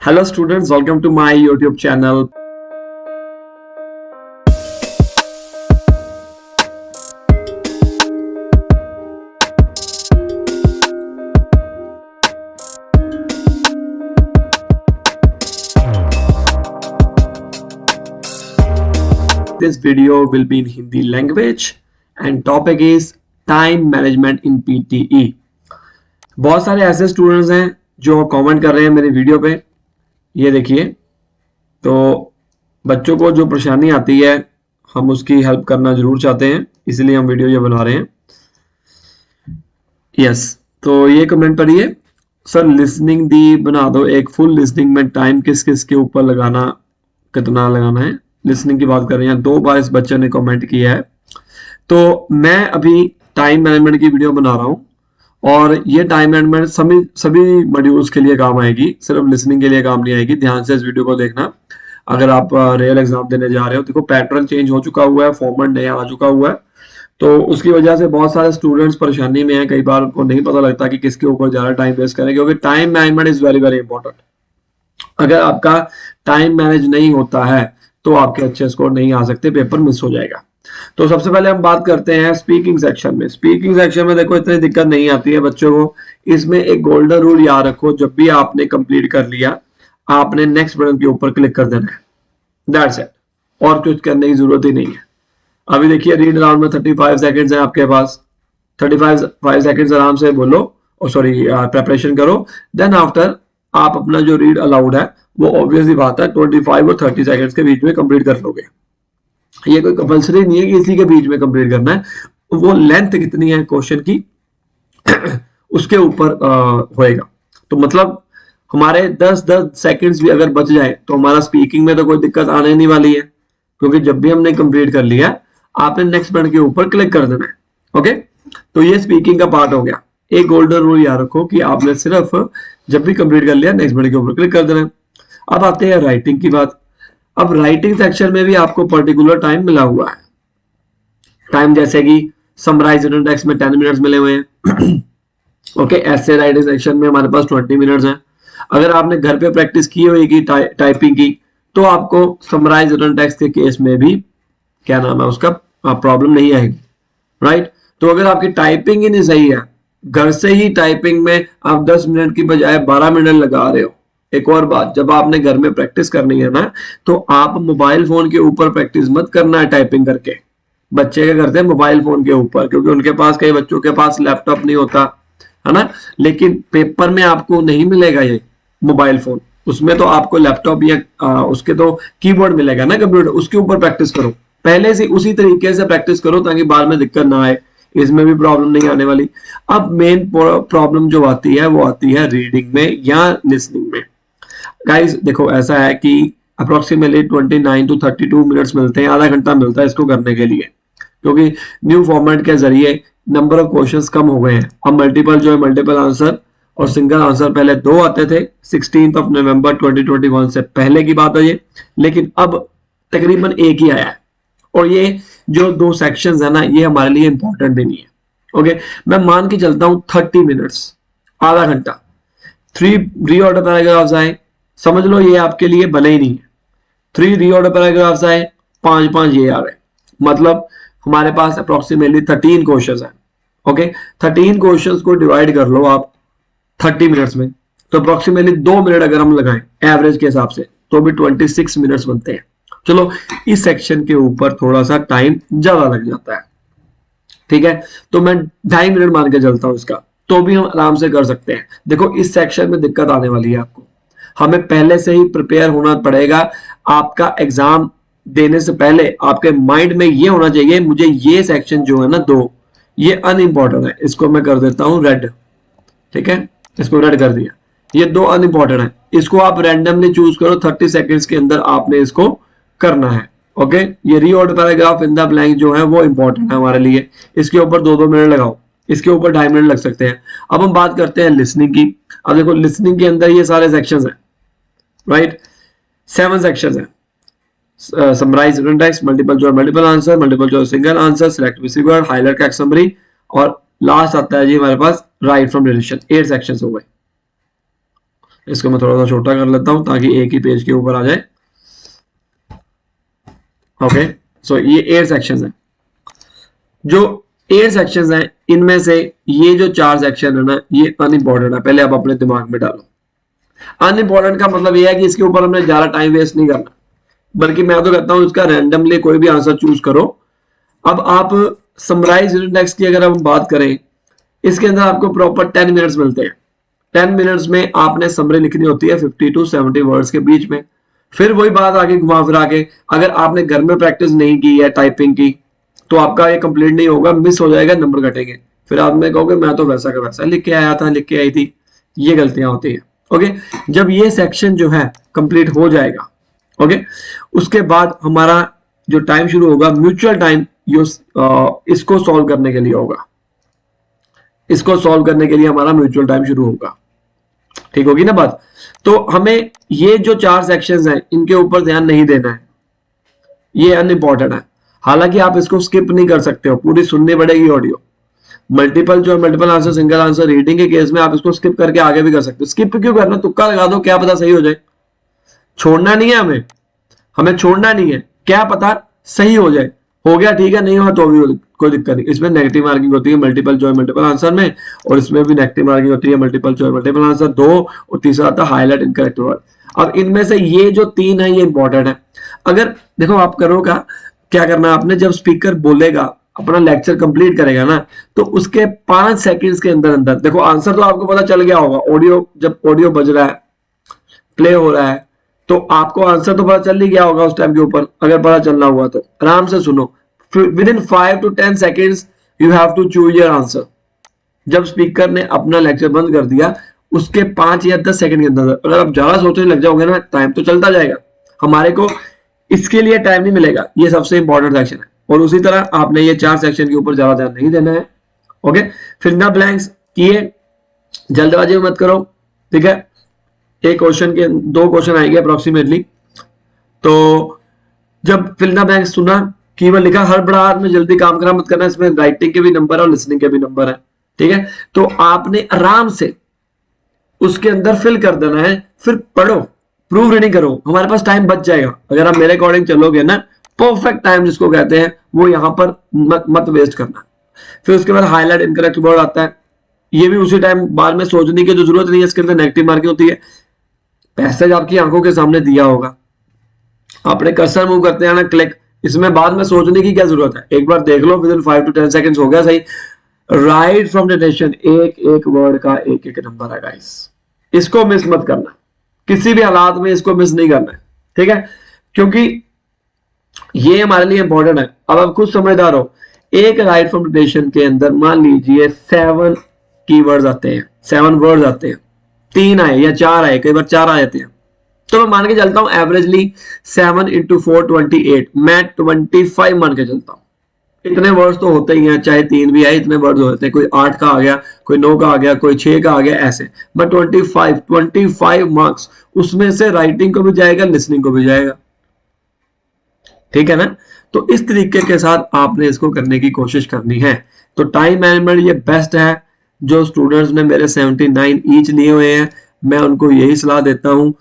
Hello students, welcome to my YouTube channel. This video will be in Hindi language and topic is time management in PTE. बहुत सारे ऐसे students हैं जो comment कर रहे हैं मेरी वीडियो पे। ये देखिए, तो बच्चों को जो परेशानी आती है हम उसकी हेल्प करना जरूर चाहते हैं, इसलिए हम वीडियो ये बना रहे हैं। यस, तो ये कमेंट पढ़िए, सर लिसनिंग दी बना दो, एक फुल लिसनिंग में टाइम किस किस के ऊपर लगाना, कितना लगाना है, लिसनिंग की बात कर रहे हैं। 2 बार इस बच्चे ने कमेंट किया है। तो मैं अभी टाइम मैनेजमेंट की वीडियो बना रहा हूँ और ये टाइम मैनेजमेंट सभी मॉड्यूल्स के लिए काम आएगी, सिर्फ लिसनिंग के लिए काम नहीं आएगी। ध्यान से इस वीडियो को देखना अगर आप रियल एग्जाम देने जा रहे हो। देखो पैटर्न चेंज हो चुका हुआ है, फॉर्मेट नया आ चुका हुआ है, तो उसकी वजह से बहुत सारे स्टूडेंट्स परेशानी में हैं। कई बार उनको नहीं पता लगता कि किसके ऊपर ज्यादा टाइम वेस्ट करें, क्योंकि time management is very very important. अगर आपका टाइम मैनेज नहीं होता है तो आपके अच्छे स्कोर नहीं आ सकते, पेपर मिस हो जाएगा। तो सबसे पहले हम बात करते हैं स्पीकिंग सेक्शन में। स्पीकिंग सेक्शन में देखो इतनी दिक्कत नहीं आती है बच्चों को। इसमें एक गोल्डन रूल याद रखो, जब भी आपने कंप्लीट कर लिया आपने नेक्स्ट बटन के ऊपर क्लिक कर देना है, दैट्स इट, और कुछ करने की जरूरत ही नहीं है। अभी देखिए रीड अलाउड में 35 सेकंड्स है आपके पास, 35 सेकंड्स आराम से बोलो और सॉरी प्रेपरेशन करो। देन आफ्टर आप अपना जो रीड अलाउड है वो ऑब्वियसली बात है 25 और 30 सेकंड्स के बीच में कंप्लीट कर लोगे। ये कोई कंपलसरी नहीं है कि इसी के बीच में कंप्लीट करना है, वो लेंथ कितनी है क्वेश्चन की उसके ऊपर होएगा। तो मतलब हमारे 10 सेकंड्स भी अगर बच जाए तो हमारा स्पीकिंग में तो कोई दिक्कत आने नहीं वाली है, क्योंकि जब भी हमने कंप्लीट कर लिया आपने नेक्स्ट बटन के ऊपर क्लिक कर देना है। ओके, तो ये स्पीकिंग का पार्ट हो गया। एक गोल्डन रूल याद रखो कि आपने सिर्फ जब भी कंप्लीट कर लिया नेक्स्ट बटन के ऊपर क्लिक कर देना है। अब आते हैं राइटिंग की बात। अब राइटिंग सेक्शन में भी आपको पर्टिकुलर टाइम मिला हुआ है। टाइम जैसे कि समराइज रिटन टेक्स्ट में 10 मिनट्स मिले हुए हैं। ओके, ऐसे राइटिंग सेक्शन में हमारे पास 20 मिनट्स हैं। अगर आपने घर पे प्रैक्टिस की होगी टाइपिंग की तो आपको समराइज रिटन टेक्स्ट के केस में भी क्या नाम है उसका प्रॉब्लम नहीं आएगी, राइट। तो अगर आपकी टाइपिंग ही नहीं सही है, घर से ही टाइपिंग में आप 10 मिनट की बजाय 12 मिनट लगा रहे हो। एक और बात, जब आपने घर में प्रैक्टिस करनी है ना तो आप मोबाइल फोन के ऊपर प्रैक्टिस मत करना है टाइपिंग करके। बच्चे क्या करते हैं मोबाइल फोन के ऊपर, क्योंकि उनके पास, कई बच्चों के पास लैपटॉप नहीं होता है ना, लेकिन पेपर में आपको नहीं मिलेगा ये मोबाइल फोन, उसमें तो आपको लैपटॉप या उसके तो कीबोर्ड मिलेगा ना कंप्यूटर, उसके ऊपर प्रैक्टिस करो। पहले से उसी तरीके से प्रैक्टिस करो ताकि बाद में दिक्कत ना आए, इसमें भी प्रॉब्लम नहीं आने वाली। अब मेन प्रॉब्लम जो आती है वो आती है रीडिंग में या लिसनिंग में। गाइस देखो ऐसा है कि अप्रोक्सीमेटली 29 to 32 मिनट्स मिलते हैं, आधा घंटा मिलता है इसको करने के लिए, क्योंकि न्यू फॉर्मेट के जरिए नंबर ऑफ क्वेश्चंस कम हो गए हैं। अब मल्टीपल जो है मल्टीपल आंसर और सिंगल आंसर पहले 2 आते थे, 16 नवंबर 2021 से पहले की बात है ये, लेकिन अब तकरीबन एक ही आया है। और ये जो 2 सेक्शंस है ना ये हमारे लिए इंपॉर्टेंट भी नहीं है। ओके, मैं मान के चलता हूं 30 मिनट्स, आधा घंटा, 3 रीऑर्डर पैराग्राफ्स आए, समझ लो ये आपके लिए बने ही नहीं है। 3 रीऑर्डर पैराग्राफ्स आए, 5 ये आ गए, मतलब हमारे पास अप्रोक्सीमेटली 13 क्वेश्चंस हैं। ओके, 13 क्वेश्चंस को डिवाइड कर लो आप 30 मिनट्स में, तो अप्रोक्सीमेटली 2 मिनट अगर हम लगाएं एवरेज के हिसाब से तो भी 26 मिनट्स बनते हैं। चलो इस सेक्शन के ऊपर थोड़ा सा टाइम ज्यादा लग जाता है, ठीक है, तो मैं 2.5 मिनट मान के चलता हूं इसका, तो भी हम आराम से कर सकते हैं। देखो इस सेक्शन में दिक्कत आने वाली है आपको, हमें पहले से ही प्रिपेयर होना पड़ेगा। आपका एग्जाम देने से पहले आपके माइंड में ये होना चाहिए मुझे ये सेक्शन जो है ना 2 ये अनइंपॉर्टेंट है, इसको मैं कर देता हूं रेड, ठीक है, इसको रेड कर दिया, ये 2 अनइंपॉर्टेंट है, इसको आप रैंडमली चूज करो, 30 सेकंड्स के अंदर आपने इसको करना है। ओके, ये reorder paragraph in the blank जो है वो इंपॉर्टेंट है हमारे लिए, इसके ऊपर 2-2 मिनट लगाओ, इसके ऊपर 2.5 मिनट लग सकते हैं। अब हम बात करते हैं लिसनिंग की। अब देखो लिसनिंग के अंदर ये सारे सेक्शंस हैं, राइट, 7 सेक्शंस हैं। Summarize written text, multiple choice multiple answer, multiple choice single answer, select missing word, highlight catch summary, और लास्ट आता है जी हमारे पास राइट फ्रॉम डिक्शनरी। 8 सेक्शंस हो गए। इसको मैं थोड़ा सा छोटा कर लेता हूं ताकि एक ही पेज के ऊपर आ जाए। ओके, सो ये 8 सेक्शंस हैं। जो 8 सेक्शंस हैं इनमें से ये जो 4 सेक्शन है ना ये अनइम्पोर्टेंट है, पहले आप अपने दिमाग में डालो। अनइम्पोर्टेंट का मतलब ये है कि इसके ऊपर हमने ज्यादा टाइम वेस्ट नहीं करना, बल्कि मैं तो कहता हूं इसका रैंडमली कोई भी आंसर चूज करो। अब आप समराइज यूनिट टेक्स्ट की अगर हम बात करें, इसके अंदर आपको प्रॉपर 10 मिनट्स मिलते हैं। 10 मिनट्स में आपने समरी लिखनी होती है 50 to 70 वर्ड्स के बीच में। फिर वही बात आगे घुमा फिरा के, अगर आपने घर में प्रैक्टिस नहीं की है टाइपिंग की तो आपका ये कंप्लीट नहीं होगा, मिस हो जाएगा, नंबर कटेंगे। फिर आप में कहोगे मैं तो वैसा का वैसा लिख के आया था, लिख के आई थी, ये गलतियां होती है। ओके, जब ये सेक्शन जो है कंप्लीट हो जाएगा, ओके, उसके बाद हमारा जो टाइम शुरू होगा म्यूचुअल टाइम, इसको सॉल्व करने के लिए होगा। इसको सॉल्व करने के लिए हमारा म्यूचुअल टाइम शुरू होगा। ठीक होगी ना बात? तो हमें ये जो 4 सेक्शंस हैं इनके ऊपर ध्यान नहीं देना है, ये अनइम्पॉर्टेंट है। हालांकि आप इसको स्किप नहीं कर सकते हो, पूरी सुननी पड़ेगी ऑडियो। मल्टीपल जो multiple answer, single answer, reading के केस में आप इसको स्किप करके आगे भी कर सकते हो। स्किप क्यों करना, तुक्का लगा दो, क्या पता सही हो जाए। छोड़ना नहीं है हमें, हमें छोड़ना नहीं है, क्या पता सही हो जाए। हो गया ठीक है, नहीं हुआ तो भी कोई दिक्कत नहीं। इसमें नेगेटिव मार्किंग होती है मल्टीपल चॉइस मल्टीपल आंसर में, और इसमें भी नेगेटिव मार्किंग होती है मल्टीपल चॉइस मल्टीपल आंसर 2, और तीसरा आता है हाईलाइट इनकरेक्ट वर्ड। अब इनमें से ये जो 3 है ये इंपॉर्टेंट है। अगर देखो आप करोगा क्या करना, आपने जब स्पीकर बोलेगा अपना लेक्चर कंप्लीट करेगा ना, तो उसके 5 सेकंड्स के अंदर अंदर देखो आंसर तो आपको पता चल गया होगा। ऑडियो जब ऑडियो बज रहा है, प्ले हो रहा है, तो आपको आंसर तो पता चल ही गया होगा उस टाइम के ऊपर। अगर पता चलना हुआ तो आराम से सुनो, within 5 to 10 seconds you have to choose your answer. जब स्पीकर ने अपना लेक्चर बंद कर दिया उसके 5 या 10 सेकंड के अंदर, अगर आप ज्यादा सोचने लग जाओगे ना, टाइम तो चलता जाएगा, हमारे को इसके लिए टाइम नहीं मिलेगा। ये सबसे इंपॉर्टेंट सेक्शन है। और उसी तरह आपने ये 4 सेक्शन के ऊपर ज्यादा ध्यान नहीं देना है। ओके, फिंगर ब्लैंक्स किए, जल्दबाजी में मत करो, ठीक है। एक क्वेश्चन के 2 क्वेश्चन आएंगे अप्रोक्सीमेटली, तो जब फिल द ब्लैंक्स सुना, कीवर्ड लिखा, हड़बड़ाहट में जल्दी काम करना मत करना। इसमें राइटिंग के भी नंबर है और लिसनिंग के भी नंबर है, ठीक है। तो आपने आराम से उसके अंदर फिल कर देना है, फिर पढ़ो, प्रूव रीडिंग करो, हमारे पास टाइम बच जाएगा। अगर आप मेरे अकॉर्डिंग चलोगे ना, परफेक्ट टाइम जिसको कहते हैं, वो यहाँ पर मत वेस्ट करना। फिर उसके बाद हाईलाइट इनकरेक्ट वर्ड आता है, ये भी उसी टाइम बाद में सोचने की जो जरूरत नहीं है, इसके अंदर नेगेटिव मार्किंग होती है। पैसेज आपकी आंखों के सामने दिया होगा, आपने कर्सर मूव करते हैं ना, क्लिक, इसमें बाद में सोचने की क्या जरूरत है, एक बार देख लो, विद इन 5 to 10 सेकंड्स हो गया सही। राइट फ्रॉम डिटेक्शन, एक एक वर्ड का एक एक नंबर है गाइस, इसको मिस मत करना, किसी भी हालात में इसको मिस नहीं करना है, ठीक है, क्योंकि ये हमारे लिए इंपॉर्टेंट है। अब आप खुद समझदार हो, एक राइट फ्रॉम डिटेक्शन के अंदर मान लीजिए 7 कीवर्ड्स आते हैं, 7 वर्ड्स आते हैं, 3 आए या 4 आए, कई बार 4 आ जाते हैं, तो मैं मान के चलता हूं एवरेजली 7 into 4 28, मैं 25 मान के चलता हूं। इतने वर्ड्स तो होते ही हैं, चाहे 3 भी आए इतने वर्ड्स होते हैं, कोई 8 का आ गया, कोई 9 का आ गया, कोई 6 का आ गया, ऐसे। बट 25 मार्क्स, उसमें से राइटिंग को भी जाएगा, लिसनिंग को भी जाएगा, ठीक है ना। तो इस तरीके के साथ आपने इसको करने की कोशिश करनी है। तो टाइम मैनेजमेंट ये बेस्ट है। जो स्टूडेंट्स ने मेरे 79 ईच लिए हुए हैं, मैं उनको यही सलाह देता हूं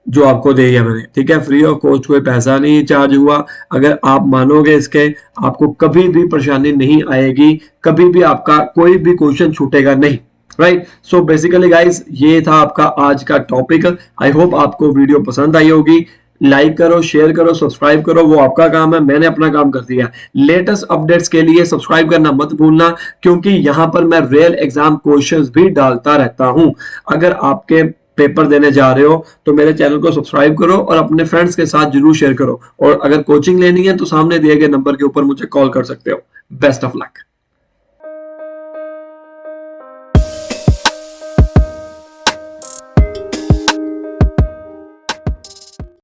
जो आपको दे दिया मैंने, ठीक है, फ्री ऑफ कॉस्ट, कोई पैसा नहीं चार्ज हुआ। अगर आप मानोगे इसके, आपको कभी भी परेशानी नहीं आएगी, कभी भी आपका कोई भी क्वेश्चन छूटेगा नहीं, राइट। सो बेसिकली गाइस, ये था आपका आज का टॉपिक। आई होप आपको वीडियो पसंद आई होगी। लाइक करो, शेयर करो, सब्सक्राइब करो, वो आपका काम है, मैंने अपना काम कर दिया। लेटेस्ट अपडेट्स के लिए सब्सक्राइब करना मत भूलना, क्योंकि यहाँ पर मैं रियल एग्जाम क्वेश्चंस भी डालता रहता हूं। अगर आपके पेपर देने जा रहे हो तो मेरे चैनल को सब्सक्राइब करो और अपने फ्रेंड्स के साथ जरूर शेयर करो। और अगर कोचिंग लेनी है तो सामने दिए गए नंबर के ऊपर मुझे कॉल कर सकते हो। Best of luck.